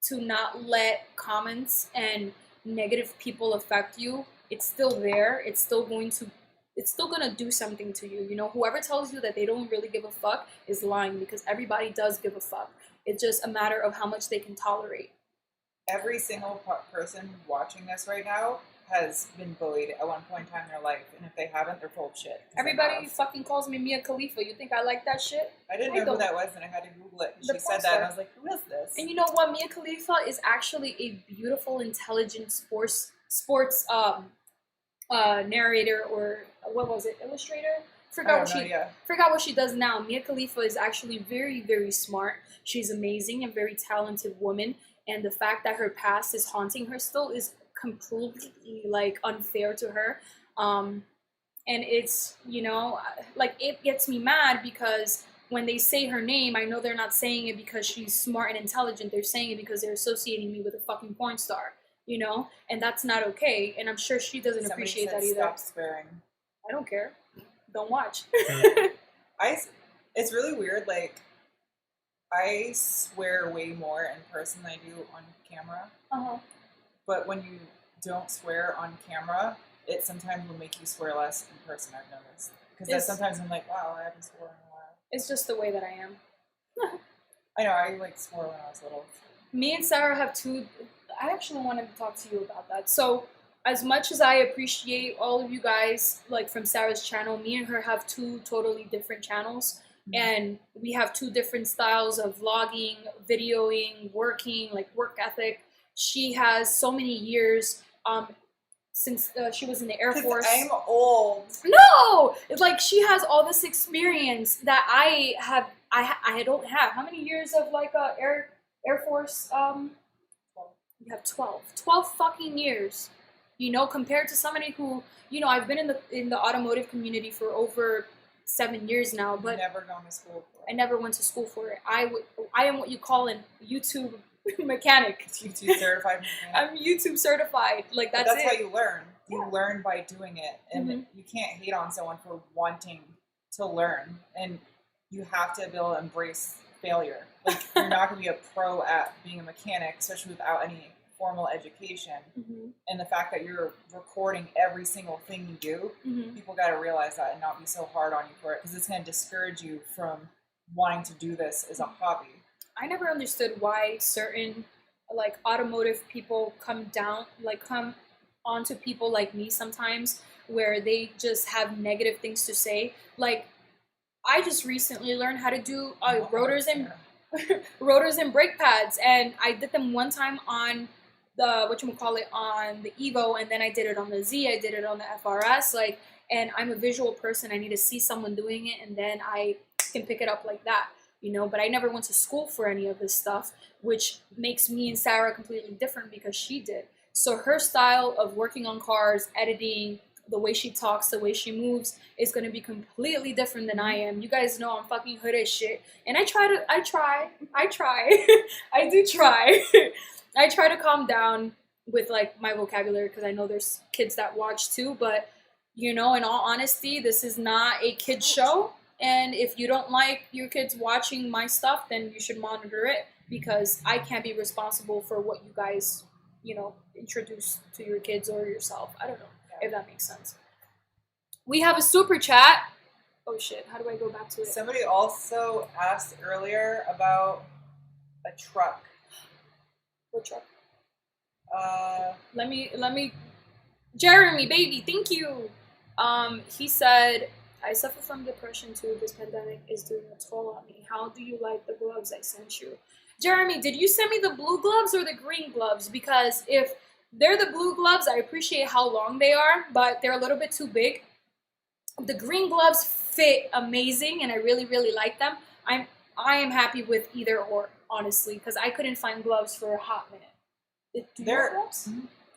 to not let comments and negative people affect you, it's still there. It's still gonna do something to you. You know, whoever tells you that they don't really give a fuck is lying, because everybody does give a fuck. It's just a matter of how much they can tolerate. Every single person watching this right now has been bullied at one point in time in their life, and if they haven't, they're full of shit. Everybody fucking calls me Mia Khalifa. You think I like that shit? I didn't know who that was, and I had to Google it. She said that, and I was like, who is this? And you know what? Mia Khalifa is actually a beautiful, intelligent sports narrator, or what was it, illustrator? Forgot what she does now. Mia Khalifa is actually very, very smart. She's amazing and very talented woman. And the fact that her past is haunting her still is completely like unfair to her. And it's, you know, like it gets me mad because when they say her name, I know they're not saying it because she's smart and intelligent. They're saying it because they're associating me with a fucking porn star, you know, and that's not okay. And I'm sure she doesn't appreciate that either. Stop swearing. I don't care. Don't watch. It's really weird. Like, I swear way more in person than I do on camera. But when you don't swear on camera, it sometimes will make you swear less in person, I've noticed. Because sometimes I'm like, wow, I haven't sworn in a while. It's just the way that I am. I know, I like swore when I was little. Me and Sarah have I actually wanted to talk to you about that. So, as much as I appreciate all of you guys, like from Sarah's channel, me and her have two totally different channels. And we have two different styles of vlogging, videoing, working, like work ethic. She has so many years since she was in the Air Force. I'm old. No! It's like she has all this experience that I don't have. How many years of like Air Force? You have 12. 12 fucking years. You know, compared to somebody who, you know, I've been in the automotive community for over 7 years now, but never gone to school for it. I never went to school for it. I am what you call a YouTube mechanic. YouTube certified mechanic. I'm YouTube certified. Like that's how you learn. You learn by doing it, and you can't hate on someone for wanting to learn. And you have to be able to embrace failure. Like you're not going to be a pro at being a mechanic, especially without any formal education. And the fact that you're recording every single thing you do, people got to realize that and not be so hard on you for it, because it's going to discourage you from wanting to do this as a hobby. I never understood why certain like automotive people come onto people like me sometimes, where they just have negative things to say. Like I just recently learned how to do rotors and brake pads, and I did them one time on the on the Evo, and then I did it on the Z, I did it on the FRS, like, and I'm a visual person. I need to see someone doing it, and then I can pick it up like that, you know. But I never went to school for any of this stuff, which makes me and Sarah completely different because she did. So her style of working on cars, editing, the way she talks, the way she moves is going to be completely different than I am. You guys know I'm fucking hood as shit, and I try I do try. I try to calm down with like my vocabulary, because I know there's kids that watch too, but you know, in all honesty, this is not a kid show, and if you don't like your kids watching my stuff, then you should monitor it, because I can't be responsible for what you guys, you know, introduce to your kids or yourself. I don't know if that makes sense. We have a super chat. Oh shit, how do I go back to it? Somebody also asked earlier about a truck. What truck? Let me. Jeremy, baby, thank you. He said, I suffer from depression too. This pandemic is doing a toll on me. How do you like the gloves I sent you? Jeremy, did you send me the blue gloves or the green gloves? Because if they're the blue gloves, I appreciate how long they are, but they're a little bit too big. The green gloves fit amazing, and I really, really like them. I am happy with either or, honestly, because I couldn't find gloves for a hot minute. Do you have gloves?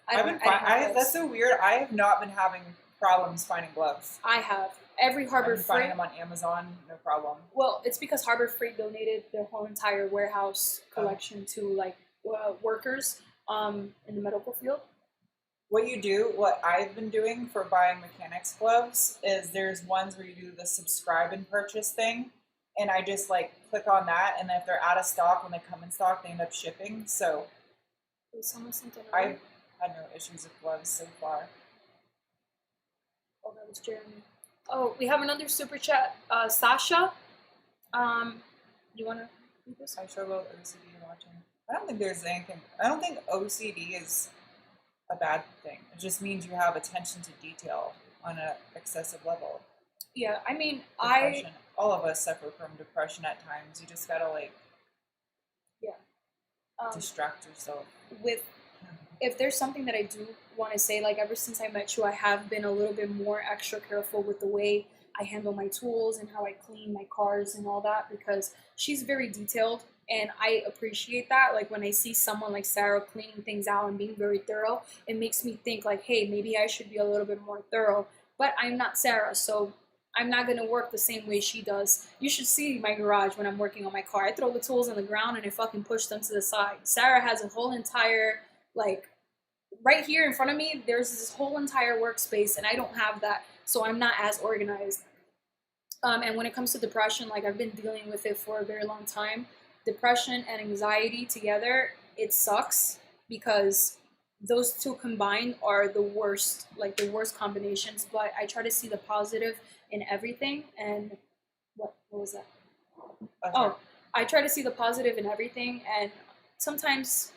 That's so weird. I have not been having problems finding gloves. I have. Every Harbor Freight. Finding them on Amazon, no problem. Well, it's because Harbor Freight donated their whole entire warehouse collection to like workers in the medical field. What I've been doing for buying mechanics gloves is there's ones where you do the subscribe and purchase thing, and I just like click on that, and then if they're out of stock, when they come in stock, they end up shipping. So I've had no issues with gloves so far. Oh, that was Jeremy. Oh, we have another super chat. Sasha. You wanna read this? I struggle with OCD watching. I don't think there's anything. I don't think OCD is a bad thing. It just means you have attention to detail on an excessive level. Yeah, I mean, Depression. All of us suffer from depression at times. You just gotta like distract yourself. If there's something that I do want to say, like ever since I met you, I have been a little bit more extra careful with the way I handle my tools and how I clean my cars and all that, because she's very detailed and I appreciate that. Like when I see someone like Sarah cleaning things out and being very thorough, it makes me think like, hey, maybe I should be a little bit more thorough. But I'm not Sarah, so I'm not gonna work the same way she does. You should see my garage when I'm working on my car. I throw the tools on the ground and I fucking push them to the side. Sarah has a whole entire, like, right here in front of me, there's this whole entire workspace and I don't have that, so I'm not as organized. And when it comes to depression, like I've been dealing with it for a very long time. Depression and anxiety together, it sucks because those two combined are the worst, like the worst combinations. But I try to see the positive in everything. And what was that? Oh, I try to see the positive in everything. And sometimes,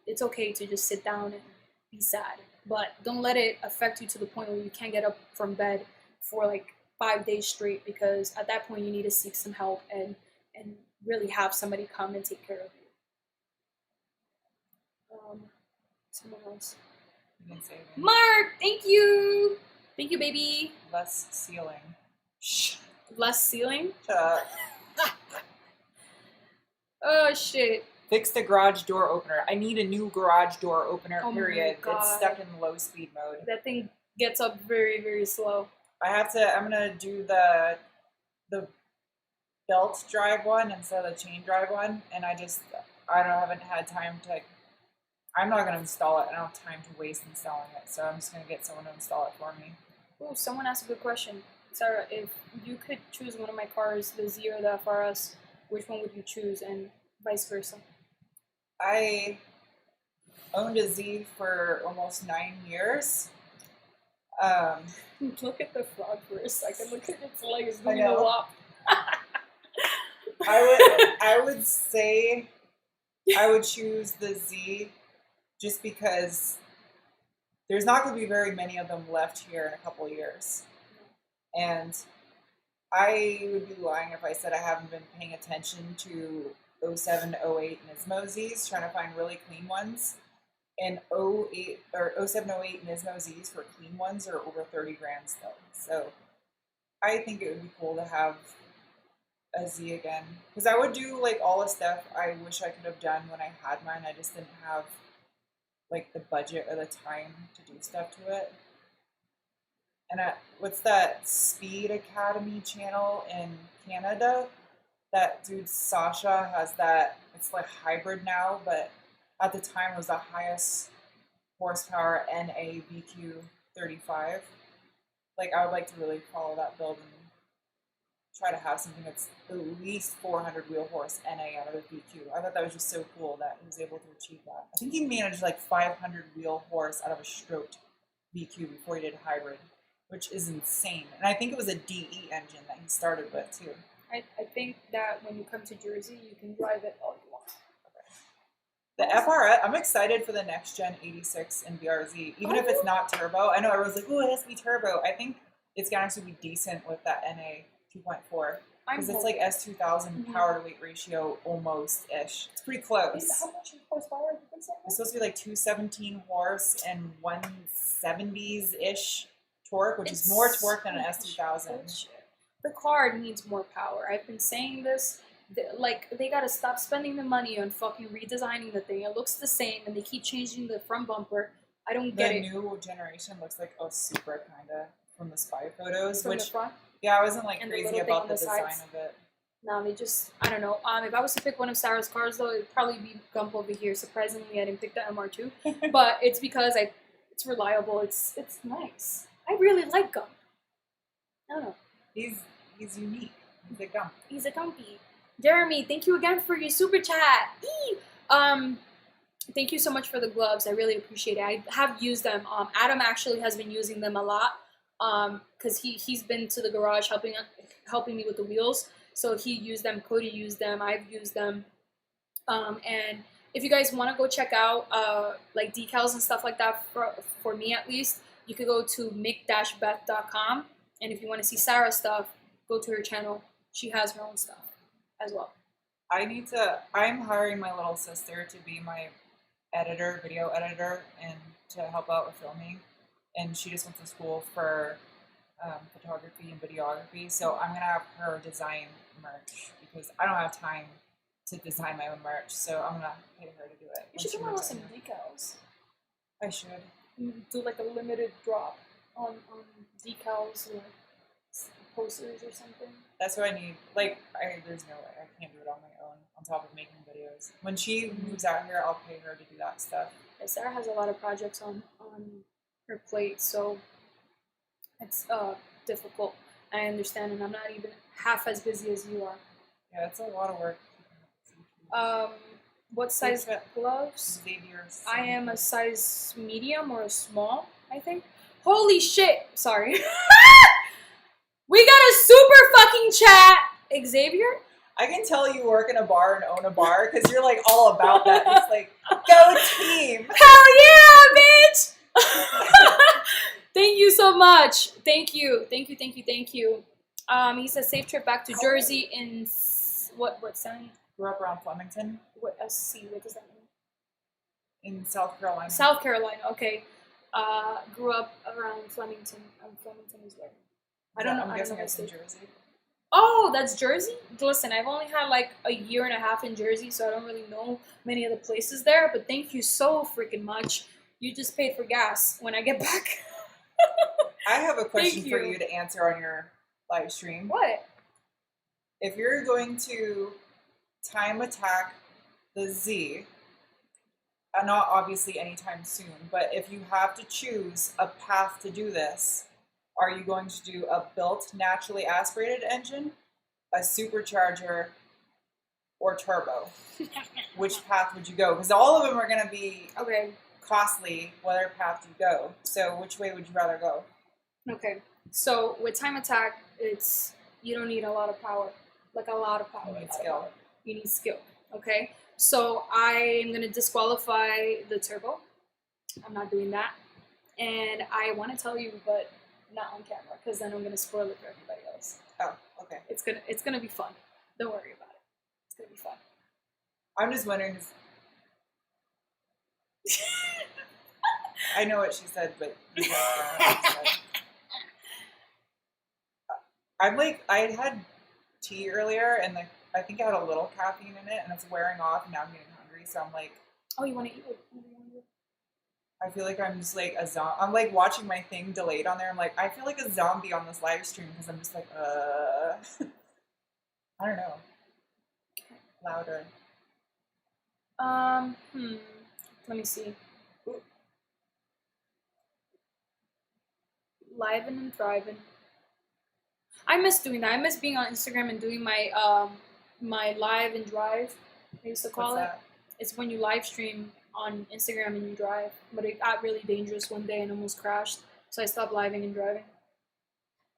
it's okay to just sit down and be sad, but don't let it affect you to the point where you can't get up from bed for like 5 days straight, because at that point you need to seek some help and really have somebody come and take care of you. Someone else. Mark, thank you, baby. Less ceiling. Less ceiling. Shut up. Oh shit. Fix the garage door opener. I need a new garage door opener, period. It's stuck in low speed mode. That thing gets up very, very slow. I'm gonna do the belt drive one instead of the chain drive one, and haven't had time to, I'm not gonna install it. I don't have time to waste installing it, so I'm just gonna get someone to install it for me. Oh, someone asked a good question. Sarah, if you could choose one of my cars, the Z or the FRS, which one would you choose, and vice versa? I owned a Z for almost 9 years. Look at the frog for a second. Look at its legs doing a wop. I would say I would choose the Z just because there's not going to be very many of them left here in a couple of years. And I would be lying if I said I haven't been paying attention to 07, 08 Nismo Zs, trying to find really clean ones. And 08 or 07, 08 Nismo Zs for clean ones are over 30 grand still. So I think it would be cool to have a Z again. Because I would do like all the stuff I wish I could have done when I had mine. I just didn't have like the budget or the time to do stuff to it. And what's that Speed Academy channel in Canada? That dude Sasha has that, it's like hybrid now, but at the time it was the highest horsepower NA VQ 35. Like I would like to really follow that build and try to have something that's at least 400 wheel horse NA out of the VQ. I thought that was just so cool that he was able to achieve that. I think he managed like 500 wheel horse out of a stroked VQ before he did hybrid, which is insane. And I think it was a DE engine that he started with too. I think that when you come to Jersey, you can drive it all you want. The FRS, I'm excited for the next gen 86 and BRZ, even if it's not turbo. I know everyone's like, oh, it has to be turbo. I think it's going to actually be decent with that NA 2.4. Because it's like S2000 power to weight ratio almost-ish. It's pretty close. How much horsepower did they say? It's supposed to be like 217 horse and 170s-ish torque, which is more torque than an S2000. The car needs more power. I've been saying this. Like, they gotta stop spending the money on fucking redesigning the thing. It looks the same, and they keep changing the front bumper. I don't get it. The new generation looks like a Supra, kinda, from the spy photos. From the front? Yeah, I wasn't like and crazy about the design of it. No, they just, I don't know. If I was to pick one of Sarah's cars, though, it'd probably be Gump over here. Surprisingly, I didn't pick the MR2, but it's because it's reliable. It's nice. I really like Gump. I don't know. He's unique. He's a Gump. He's a Gumpy. Jeremy, thank you again for your super chat. Thank you so much for the gloves. I really appreciate it. I have used them. Adam actually has been using them a lot. Because he's been to the garage helping me with the wheels. So he used them. Cody used them. I've used them. And if you guys want to go check out like decals and stuff like that for me at least, you could go to mick-beth.com. And if you want to see Sarah's stuff, go to her channel. She has her own stuff as well. I'm hiring my little sister to be my editor, video editor, and to help out with filming. And she just went to school for photography and videography. So I'm going to have her design merch because I don't have time to design my own merch. So I'm going to pay her to do it. You should come out with some decals. I should. Do like a limited drop on decals or posters or something. That's what I need. Like, there's no way. I can't do it on my own on top of making videos. When she moves out here, I'll pay her to do that stuff. Yeah, Sarah has a lot of projects on her plate, so it's difficult. I understand, and I'm not even half as busy as you are. Yeah, it's a lot of work. What size gloves? Xavier's. I am a size medium or a small, I think. Holy shit! Sorry. We got a super fucking chat, Xavier. I can tell you work in a bar and own a bar because you're like all about that. It's like, go team. Hell yeah, bitch! Thank you so much. Thank you. He says safe trip back to Jersey in what sound? Grew up around Flemington. What SC? What does that mean? In South Carolina. South Carolina. Okay. Grew up around Flemington. Flemington is where? I don't know. I'm guessing it's in Jersey. Oh, that's Jersey? Listen, I've only had like a year and a half in Jersey, so I don't really know many of the places there, but thank you so freaking much. You just paid for gas when I get back. I have a question for you to answer on your live stream. What? If you're going to time attack the Z, not obviously anytime soon, but if you have to choose a path to do this, are you going to do a built naturally aspirated engine, a supercharger, or turbo? Which path would you go? Because all of them are going to be costly, whatever path you go. So which way would you rather go? Okay. So with time attack, you don't need a lot of power. Like a lot of power. You need skill. You need skill. Okay. So I am going to disqualify the turbo. I'm not doing that. And I want to tell you, but not on camera, because then I'm gonna spoil it for everybody else. Oh, okay. It's gonna be fun. Don't worry about it. It's gonna be fun. I'm just wondering. I know what she said, but you guys don't know what she said. I'm like, I had tea earlier, and I think I had a little caffeine in it, and it's wearing off, and now I'm getting hungry. So I'm like, oh, you want to eat it? I feel like I'm just like a zombie. I'm like watching my thing delayed on there. I'm like, I feel like a zombie on this live stream because I'm just like, I don't know. Louder. Let me see. Livin' and thriving. I miss doing that. I miss being on Instagram and doing my my live and drive. I used to call it. It's when you live stream on Instagram and you drive, but it got really dangerous one day and almost crashed, so I stopped living and driving.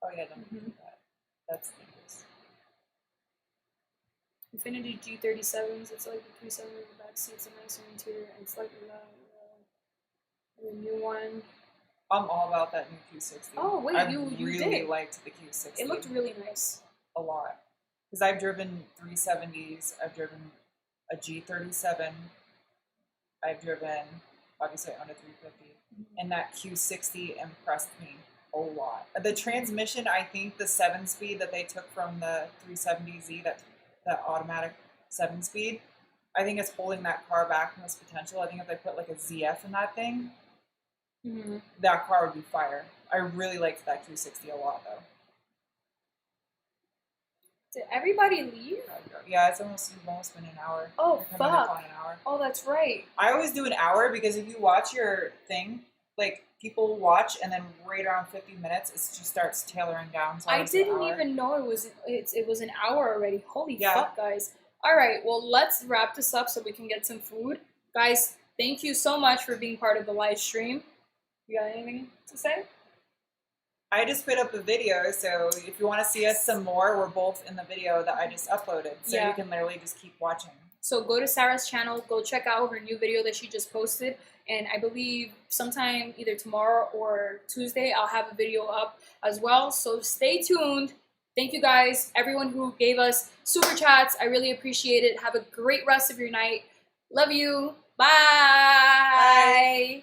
Oh yeah, don't do that. That's dangerous. Infiniti G37s, it's like the Q7 with the back seats, a nicer interior, and it's like the new one. I'm all about that new Q60. Oh wait, I you really did. liked the Q60. It looked really nice. A lot, because I've driven 370s. I've driven a G37. I've driven, obviously, on a 350, and that Q60 impressed me a lot. The transmission, I think the 7-speed that they took from the 370Z, that automatic 7-speed, I think it's holding that car back from its potential. I think if they put like a ZF in that thing, that car would be fire. I really liked that Q60 a lot, though. Did everybody leave? Yeah, it's almost been an hour. Oh, fuck. An hour. Oh, that's right. I always do an hour because if you watch your thing, like, people watch and then right around 50 minutes, it just starts tailoring down. So I didn't even know it was an hour already. Holy fuck, guys. All right, well, let's wrap this up so we can get some food. Guys, thank you so much for being part of the live stream. You got anything to say? I just put up a video, so if you want to see us some more, we're both in the video that I just uploaded. So Yeah. you can literally just keep watching. So go to Sarah's channel, go check out her new video that she just posted. And I believe sometime either tomorrow or Tuesday, I'll have a video up as well. So stay tuned. Thank you guys, everyone who gave us super chats. I really appreciate it. Have a great rest of your night. Love you. Bye. Bye.